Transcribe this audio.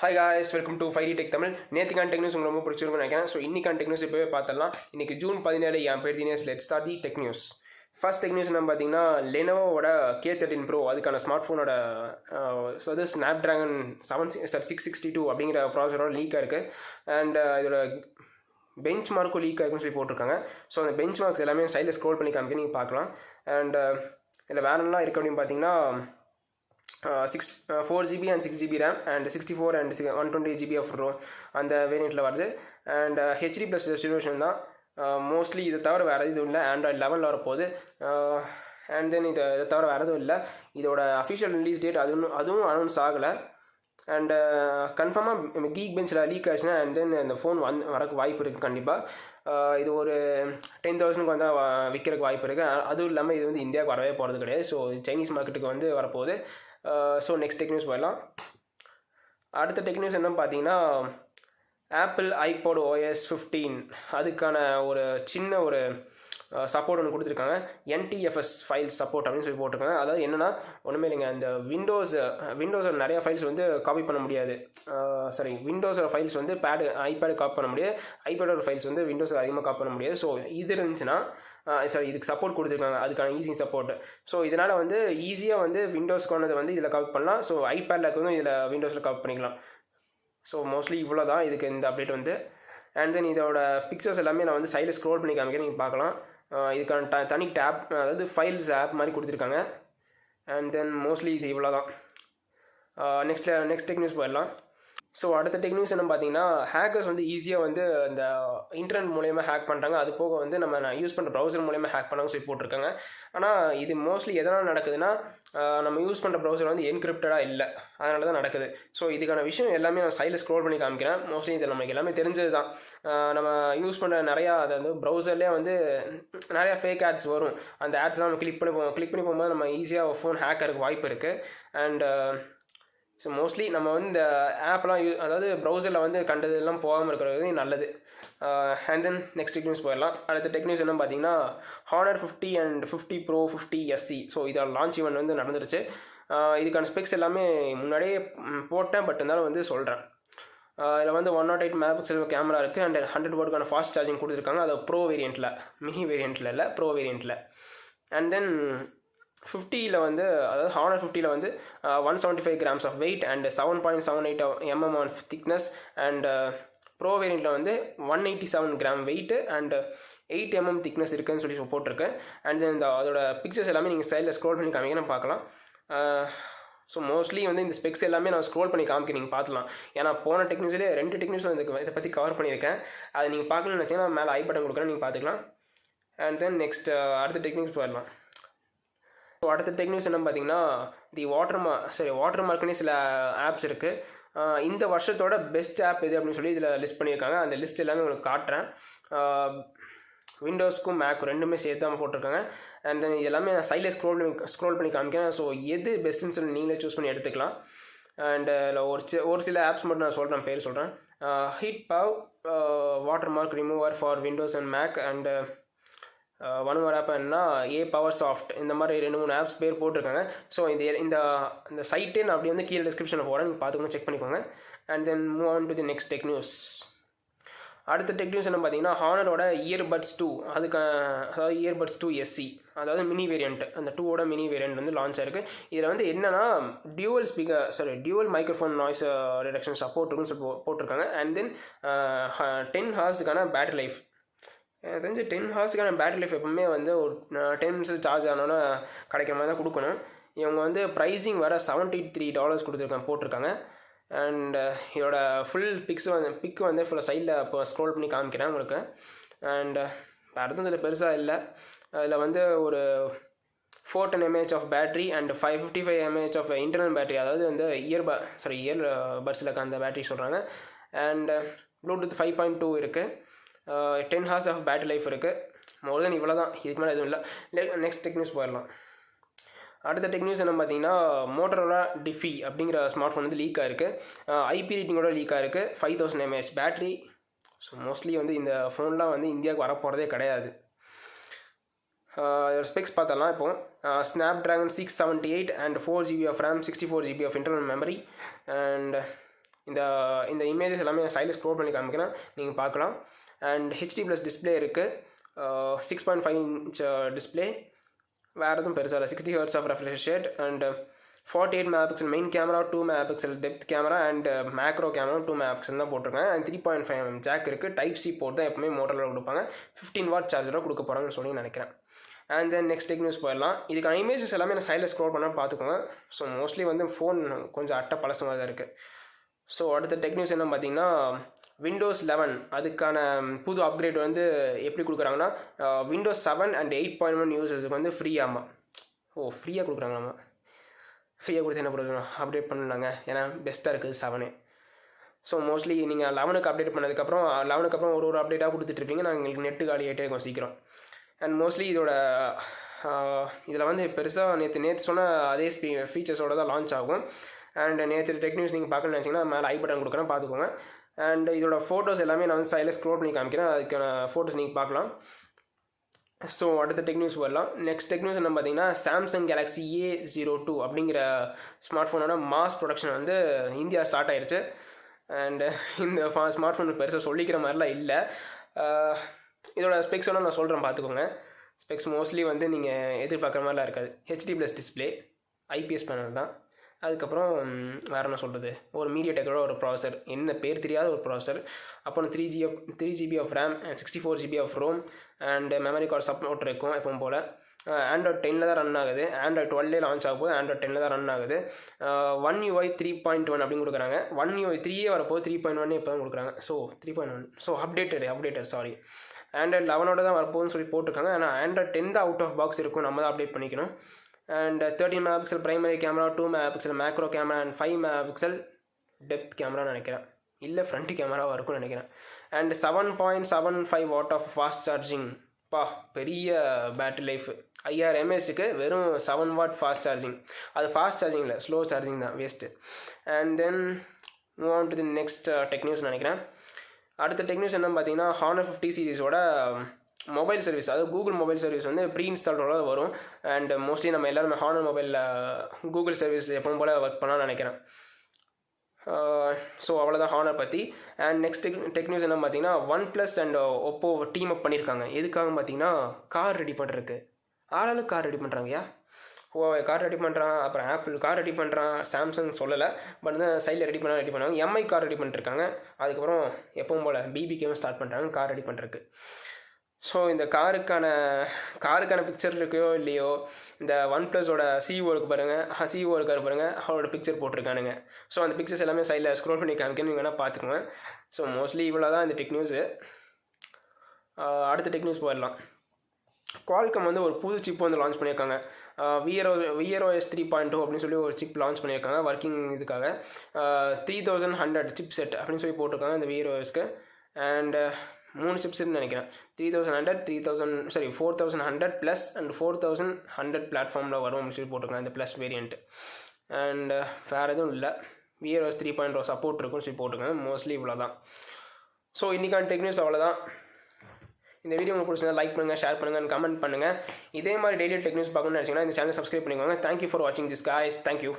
Hi guys, welcome to 5D Tech Tamil. நேத்திக்கான tech news உங்களுக்கு ரொம்ப பிடிச்சிருக்கும்னு நினைக்கிறேன். ஸோ இன்னைக்கான டெக் நியூஸ் இப்போவே பார்த்துடலாம். இன்னைக்கு ஜூன் 17 என் பேர் Dinesh. Let's start the tech news. First tech news நம்ம பார்த்தீங்கன்னா லெனோவோட K13 Pro அதுக்கான ஸ்மார்ட் ஃபோனோட ஸோ அது ஸ்னாப் ட்ராகன் 662 அப்படிங்கிற ப்ராசரோட லீக்காக இருக்குது. அண்ட் இதோட பெஞ்ச் மார்க்கும் லீக் ஆகிருக்குன்னு சொல்லி போட்டிருக்காங்க. ஸோ அந்த பெஞ்ச் மார்க்ஸ் எல்லாமே சைடில் ஸ்க்ரோல் பண்ணி காமிக்க நீங்கள் பார்க்கலாம். அண்ட் இதில் வேற என்ன இருக்குது அப்படின்னு பார்த்தீங்கன்னா 4GB and 6GB RAM and 64 and 128GB of ROM அந்த வேரியண்ட்டில் வருது. அண்ட் HD+ ரெசல்யூஷன் தான். மோஸ்ட்லி இதை தவிர வேறு எதுவும் இல்லை. ஆண்ட்ராய்டு 11 வரப்போகுது. அண்ட் தென் இதை தவிர வேறு எதுவும் இல்லை. இதோட அஃபிஷியல் ரிலீஸ் டேட் அதுவும் அனௌன்ஸ் ஆகலை. அண்ட் கன்ஃபார்மாக கீக் பெஞ்சில் லீக் ஆச்சுன்னா அண்ட் தென் அந்த ஃபோன் வரக்கு வாய்ப்பு இருக்குது கண்டிப்பாக. இது ஒரு 10,000க்கு வந்தால் விற்கிறதுக்கு வாய்ப்பு இருக்குது. அதுவும் இல்லாமல் இது வந்து இந்தியாவுக்கு வரவே போகிறது கிடையாது. ஸோ சைனீஸ் மார்க்கெட்டுக்கு வந்து வரப்போகுது. ஸோ நெக்ஸ்ட் டெக் நியூஸ் போயிடலாம். அடுத்த டெக் நியூஸ் என்னன்னு பார்த்தீங்கன்னா ஆப்பிள் IpadOS 15 அதுக்கான ஒரு சின்ன ஒரு சப்போர்ட் ஒன்று கொடுத்துருக்காங்க. NTFS ஃபைல்ஸ் சப்போர்ட் அப்படின்னு சொல்லி போட்டிருக்காங்க. அதாவது என்னென்னா ஒன்றுமே இல்லைங்க, அந்த விண்டோஸோட நிறையா ஃபைல்ஸ் வந்து காப்பி பண்ண முடியாது. விண்டோஸோட ஃபைல்ஸ் வந்து ஐபேடு காப்பி பண்ண முடியாது. ஐபேடோட ஃபைல்ஸ் வந்து விண்டோஸில் அதிகமாக காப்பி பண்ண முடியாது. ஸோ இது இருந்துச்சுன்னா இதுக்கு சப்போர்ட் கொடுத்துருக்காங்க, அதுக்கான ஈஸி சப்போர்ட். ஸோ இதனால் வந்து ஈஸியாக வந்து விண்டோஸ்க்கானதை வந்து இதில் காப்பி பண்ணலாம். ஸோ ஐபேடில் வந்து இதில் விண்டோஸில் காப்பி பண்ணிக்கலாம். ஸோ மோஸ்ட்லி இவ்வளோ தான் இதுக்கு இந்த அப்டேட் வந்து. அண்ட் தென் இதோட பிக்சர்ஸ் எல்லாமே நான் வந்து சைடில் ஸ்க்ரோல் பண்ணி காமிக்கிறேன், நீங்கள் பார்க்கலாம். இதுக்கான தனி டேப், அதாவது ஃபைல்ஸ் ஆப் மாதிரி கொடுத்துருக்காங்க. அண்ட் தென் மோஸ்ட்லி இது இவ்வளோ தான். நெக்ஸ்ட் டெக் நியூஸ் போயிடலாம். ஸோ அடுத்த டெக் நியூஸ் என்ன பார்த்தீங்கன்னா ஹேக்கர்ஸ் வந்து ஈஸியாக வந்து இந்த இன்டர்நெட் மூலயமா ஹேக் பண்ணுறாங்க. அது போக வந்து நம்ம யூஸ் பண்ணுற ப்ரௌசர் மூலயமா ஹேக் பண்ணாங்க சொல்லி போட்டிருக்காங்க. ஆனால் இது மோஸ்ட்லி எதனால் நடக்குதுன்னா நம்ம யூஸ் பண்ணுற ப்ரௌசர் வந்து என்கிரிப்டடாக இல்லை, அதனால தான் நடக்குது. ஸோ இதுக்கான விஷயம் எல்லாமே நான் சைடில் ஸ்க்ரோல் பண்ணி காமிக்கிறேன். மோஸ்ட்லி இது நமக்கு எல்லாமே தெரிஞ்சது தான். நம்ம யூஸ் பண்ணுற நிறையா அதாவது ப்ரௌசர்லேயே வந்து நிறையா ஃபேக் ஆட்ஸ் வரும். அந்த ஆட்ஸ்லாம் நம்ம கிளிக் பண்ணி போகும்போது நம்ம ஈஸியாக ஃபோன் ஹேக் ஆகிறதுக்கு வாய்ப்பு இருக்குது. அண்ட் ஸோ மோஸ்ட்லி நம்ம வந்து இந்த ஆப்லாம் அதாவது ப்ரௌசரில் வந்து கண்டதெல்லாம் போகாமல் இருக்கிறது நல்லது. And then next tech news போயிடலாம். அடுத்த டெக் நியூஸ் என்ன பார்த்தீங்கன்னா Honor 50 and 50 Pro 50 SE. So இதோட லான்ச் ஈவெண்ட் வந்து நடந்துருச்சு. இதுக்கான ஸ்பெக்ஸ் எல்லாமே முன்னாடியே போட்டேன், பட் இருந்தாலும் வந்து சொல்கிறேன். இதில் வந்து 108 MP கேமரா இருக்குது. அண்ட் 100 வாட்க்கான ஃபாஸ்ட் சார்ஜிங் கொடுத்துருக்காங்க. அது ப்ரோ வேரியண்ட்டில், மினி வேரியண்ட்டில் இல்லை, ப்ரோ வேரியண்ட்டில். அண்ட் தென் 50ல் வந்து அதாவது Honor 50ல் வந்து 175 grams of weight and 7.78 mm ஆன் திக்னஸ். அண்ட் ப்ரோ வேரியண்ட்டில் வந்து 187 gram weight and 8 mm thickness இருக்குதுன்னு சொல்லி போட்டிருக்கு. அண்ட் தென் அதோட பிக்சர்ஸ் எல்லாமே நீங்கள் சைடில் ஸ்க்ரோல் பண்ணி காமிக்கணும் பார்க்கலாம். ஸோ மோஸ்ட்லி வந்து இந்த ஸ்பெக்ஸ் எல்லாமே நான் ஸ்க்ரோல் பண்ணி காமிக்க நீங்கள் பார்த்துலாம். ஏன்னா போன டெக்னிக்ஸ்லேயே 2 டெக்னிக்ஸ் இதை பற்றி கவர் பண்ணியிருக்கேன். அதை நீங்கள் பார்க்கணும்னு நினச்சிங்கன்னா மேலே ஐ பட்டன் கொடுக்குறேன், நீங்கள் பார்த்துக்கலாம். அண்ட் தென் நெக்ஸ்ட் அடுத்த டெக்னிக்ஸ் போயிடலாம். ஸோ அடுத்த டெக் நியூஸ் என்ன பார்த்தீங்கன்னா வாட்டர்மார்க்னே சில ஆப்ஸ் இருக்குது. இந்த வருஷத்தோட பெஸ்ட் ஆப் எது அப்படின்னு சொல்லி இதில் லிஸ்ட் பண்ணியிருக்காங்க. அந்த லிஸ்ட் எல்லாமே உங்களுக்கு காட்டுறேன். விண்டோஸ்க்கும் மேக்கும் ரெண்டுமே சேர்த்து தான் போட்டிருக்காங்க. அண்ட் தென் இது எல்லாமே நான் சைடில் ஸ்க்ரோல் பண்ணி காமிக்கிறேன். ஸோ எது பெஸ்ட்டுன்னு சொல்லி நீங்களே சூஸ் பண்ணி எடுத்துக்கலாம். அண்ட் ஒரு சில ஆப்ஸ் மட்டும் நான் சொல்கிறேன், பேர் சொல்கிறேன். HitPaw, watermark remover for Windows and Mac, and one more app என்ன IpadOS. இந்த மாதிரி 2-3 ஆப்ஸ் பேர் போட்டிருக்காங்க. ஸோ இந்த சைட்டே நான் அப்படி வந்து கீழே டிஸ்கிரிப்ஷனில் போகிறேன், நீங்கள் பார்த்துக்கணும், செக் பண்ணிக்கோங்க. And then move on to the next tech news. அடுத்த டெக் நியூஸ் என்ன பார்த்தீங்கன்னா ஹானரோட Earbuds 2 அதாவது Earbuds 2 SE அதாவது மினி வேரியண்ட், அந்த 2ஓட மினி வேரியண்ட் வந்து லான்ச் ஆயிருக்கு. இதில் வந்து என்னென்னா dual microphone noise reduction support இருக்குன்னு சொல்லி போட்டிருக்காங்க. அண்ட் தென் 10 ஹார்ஸுக்கான பேட்டரி லைஃப். எனக்கு தெரிஞ்சு 10 ஹார்ஸுக்கான பேட்டரி லைஃப் எப்பவுமே வந்து ஒரு 10 மினிட்ஸ் சார்ஜ் ஆனோன்னா கிடைக்கிற மாதிரி தான் கொடுக்கணும். இவங்க வந்து ப்ரைஸிங் வர $73 போட்டிருக்காங்க. அண்ட் இதோட ஃபுல் பிக் வந்து ஃபுல்லாக சைடில் இப்போ ஸ்க்ரோல் பண்ணி காமிக்கிறேன் உங்களுக்கு. அண்ட் அடுத்தது இதில் பெருசாக இல்லை. அதில் வந்து ஒரு 410 mAh of battery and 555 mAh of internal battery, அதாவது வந்து இயர்பட்ஸில் அந்த பேட்டரி சொல்கிறாங்க. அண்ட் ப்ளூடூத் 5.2 இருக்குது. 10 ஹார்ஸ் ஆஃப் பேட்டரி லைஃப் இருக்குது. மோர் தென் இவ்வளோ தான், இதுக்கு மேலே எதுவும் இல்லை. நெக்ஸ்ட் டெக் நியூஸ் போயிடலாம். அடுத்த டெக் நியூஸ் என்ன பார்த்தீங்கன்னா Motorola Defy அப்படிங்கிற ஸ்மார்ட் ஃபோன் வந்து லீக் ஆகிருக்கு. IP ரேட்டிங்கோட லீக் ஆகிருக்கு. 5000 mAh பேட்டரி. ஸோ மோஸ்ட்லி வந்து இந்த ஃபோன்லாம் வந்து இந்தியாவுக்கு வரப்போகிறதே கிடையாது. ஸ்பெக்ஸ் பார்த்தலாம். இப்போ Snapdragon 678 and 4GB of RAM, 64GB of internal memory. And இந்த இந்த இமேஜஸ் எல்லாமே சைடில் ஸ்க்ரோல் பண்ணி காமிக்கிறேன், நீங்கள் பார்க்கலாம். அண்ட் ஹெச்டி ப்ளஸ் டிஸ்பிளே இருக்குது, 6.5 inch டிஸ்பிளே, வேறு எதுவும் பெருசாக இல்லை. 60 Hz of refresh rate and 48 megapixel main camera, 2 megapixel depth camera and macro camera 2 megapixel தான் போட்டிருக்காங்க. அண்ட் 3.5 mm ஜாக் இருக்குது. டைப் சி போர்ட் தான் எப்பவுமே மோட்டரில் கொடுப்பாங்க. 15 வாட் சார்ஜராக கொடுக்க போகிறாங்கன்னு சொல்லி நினைக்கிறேன். அண்ட் தென் நெக்ஸ்ட் டெக்னியூஸ் போயிடலாம். இதுக்கான இமேஜஸ் எல்லாமே நான் சைடில் ஸ்க்ரோல் பண்ணால் பார்த்துக்கோங்க. ஸோ மோஸ்ட்லி வந்து ஃபோன் கொஞ்சம் அட்டை பழசமாக தான் இருக்குது. ஸோ அடுத்த டெக்னியூஸ் என்ன பார்த்தீங்கன்னா, விண்டோஸ் 11 அதுக்கான புது அப்கிரேட் வந்து எப்படி கொடுக்குறாங்கன்னா, விண்டோஸ் 7 அண்ட் 8.1 யூசர்ஸுக்கு வந்து ஃப்ரீயாமா. ஃப்ரீயாக கொடுக்குறாங்களாமா. ஃப்ரீயாக கொடுத்து என்ன பிரயோஜனம், அப்டேட் பண்ணாங்க. ஏன்னா பெஸ்ட்டாக இருக்குது 7. ஸோ மோஸ்ட்லி நீங்கள் 11க்கு அப்டேட் பண்ணதுக்கப்புறம் 11க்கு அப்புறம் ஒரு அப்டேட்டாக கொடுத்துட்ருப்பீங்க. நான் எங்களுக்கு நெட்டு காலி ஆகிட்டே இருக்கும் சீக்கிரம். அண்ட் மோஸ்ட்லி இதோட இதில் வந்து பெருசாக நேற்று சொன்ன அதே ஃபீச்சர்ஸோட தான் லான்ச் ஆகும். அண்ட் நேற்று டெக்னியூஸ் நீங்கள் பார்க்கணும்னு நினச்சிங்கன்னா மேலே ஐ பட்டன் கொடுக்குறேன், பார்த்துக்கோங்க. அண்ட் இதோட ஃபோட்டோஸ் எல்லாமே நான் வந்து சைடில் ஸ்க்ரோல் பண்ணி காமிக்கிறேன், அதுக்கான ஃபோட்டோஸ் நீங்கள் பார்க்கலாம். ஸோ அடுத்த டெக்னியூஸ் வரலாம். நெக்ஸ்ட் டெக்னியூஸ் என்ன பார்த்தீங்கன்னா, சாம்சங் Galaxy A02 அப்படிங்கிற ஸ்மார்ட் ஃபோனோட மாஸ் ப்ரொடக்ஷன் வந்து இந்தியா ஸ்டார்ட் ஆயிடுச்சு. அண்ட் இந்த ஸ்மார்ட் ஃபோன் பெருசாக சொல்லிக்கிற மாதிரிலாம் இல்லை. இதோட ஸ்பெக்ஸோட நான் சொல்கிறேன், பார்த்துக்கோங்க. ஸ்பெக்ஸ் மோஸ்ட்லி வந்து நீங்கள் எதிர்பார்க்குற மாதிரிலாம் இருக்காது. HD plus display, IPS panel தான். அதுக்கப்புறம் வேறு என்ன சொல்கிறது, ஒரு மீடியாடெக்கோட ஒரு ப்ராசர், என்ன பேர் தெரியாத ஒரு ப்ராசர். அப்புறம் 3GB of RAM and 64GB of ROM and memory card support இருக்கும் எப்பவும் போல். ஆண்ட்ராய்ட் 10 தான் ரன் ஆகுது. ஆண்ட்ராய்ட் 12 லான்ச் ஆகும் போது ஆண்ட்ராய்ட் 10 தான் ரன் ஆகுது. One UI 3.1 அப்படின்னு கொடுக்குறாங்க. One UI 3 வரப்போது 3.1 இப்போ தான் கொடுக்குறாங்க. So 3.1 so updated sorry, Android 11ஓட தான் வரப்போகுதுன்னு சொல்லி போட்டிருக்காங்க. ஆனால் ஆண்ட்ராய்ட் 10 தான் அவுட் ஆஃப் பாக்ஸ் இருக்கும், நம்ம தான் அப்டேட் பண்ணிக்கணும். And 13 megapixel primary camera, 2 megapixel macro camera and 5 megapixel depth கேமரான்னு நினைக்கிறேன், இல்லை ஃப்ரண்ட் கேமராவாக இருக்கும்னு நினைக்கிறேன். And 7.75 watt of fast charging. பெரிய பேட்டரி லைஃப், 5000 mAhக்கு வெறும் 7 வாட் ஃபாஸ்ட் சார்ஜிங். அது ஃபாஸ்ட் சார்ஜிங் இல்லை, ஸ்லோ சார்ஜிங் தான், waste. And then move on to the next tech news நினைக்கிறேன். அடுத்த டெக்னியூஸ் என்னன்னு பார்த்தீங்கன்னா, Honor 50 சீரிஸோட மொபைல் சர்வீஸ், அதாவது கூகுள் மொபைல் சர்வீஸ் வந்து ப்ரீ இன்ஸ்டாலோட வரும். அண்ட் மோஸ்ட்லி நம்ம எல்லாருமே ஹானர் மொபைலில் கூகுள் சர்வீஸ் எப்பவும் போல் ஒர்க் பண்ணலாம்னு நினைக்கிறேன். ஸோ அவ்வளோதான் ஹானர் பற்றி. அண்ட் நெக்ஸ்ட் டெக்னியூஸ் என்ன பார்த்தீங்கன்னா, OnePlus அண்ட் Oppo டீம் அப் பண்ணியிருக்காங்க. எதுக்காக பார்த்தீங்கன்னா, கார் ரெடி பண்ணுறதுக்கு. ஆளாளுக்கு கார் ரெடி பண்ணுறாங்கய்யா. கார் ரெடி பண்ணுறான், அப்புறம் ஆப்பிள் கார் ரெடி பண்ணுறான், சாம்சங் சொல்லலை, பட் வந்து சைடில் ரெடி பண்ணாங்க. எம்ஐ கார் ரெடி பண்ணிட்டுருக்காங்க. அதுக்கப்புறம் எப்பவும் போல் பிபிகேவும் ஸ்டார்ட் பண்ணுறாங்க கார் ரெடி பண்ணுறதுக்கு. ஸோ இந்த காருக்கான பிக்சர் இருக்கோ இல்லையோ, இந்த OnePlusஓட சிஇஓ இருக்கு பாருங்கள், சிஇஓ இருக்காரு பாருங்கள், அவரோட பிக்சர் போட்டிருக்கானுங்க. ஸோ அந்த பிக்சர்ஸ் எல்லாமே சைடில் ஸ்க்ரோல் பண்ணி காமிக்கணும், நீங்கள் வேணால் பார்த்துக்கோங்க. ஸோ மோஸ்ட்லி இவ்வளோ தான் இந்த டெக்னியூஸு. அடுத்த டெக்னியூஸ் போயிடலாம். Qualcomm வந்து ஒரு புது சிப் வந்து லான்ச் பண்ணியிருக்காங்க. VROS 3.2 அப்படின்னு சொல்லி ஒரு சிப் லான்ச் பண்ணியிருக்காங்க ஒர்க்கிங் இதுக்காக. 3100 சிப் செட் அப்படின்னு சொல்லி போட்டிருக்காங்க இந்த VROSக்கு. அண்ட் 3 சிப்ஸ்ன்னு நினைக்கிறேன். 4100 ப்ளஸ் அண்ட் 4100 பிளாட்ஃபார்மில் வரும் அப்படின்னு சொல்லி போட்டிருக்காங்க இந்த ப்ளஸ் வேரியண்ட். அண்ட் வேறு எதுவும் இல்லை, VROS 3.0 சப்போர்ட் இருக்குன்னு சொல்லி போட்டிருக்காங்க. மோஸ்ட்லி இவ்வளோ தான். ஸோ இன்றைக்கான டெக்னியூஸ் அவ்வளோதான். இந்த வீடியோ உங்களுக்கு பிடிச்சிருந்தா லைக் பண்ணுங்கள், ஷேர் பண்ணுங்கள், கமெண்ட் பண்ணுங்கள். இதே மாதிரி டெய்லி டெக்னியூஸ் பார்க்கணும்னு நினச்சிங்கன்னா இந்த சேனல் சப்ஸ்கிரைப் பண்ணிக்கோங்க. தேங்க்யூ ஃபார் வாட்சிங் திஸ் காய்ஸ். தேங்க்யூ.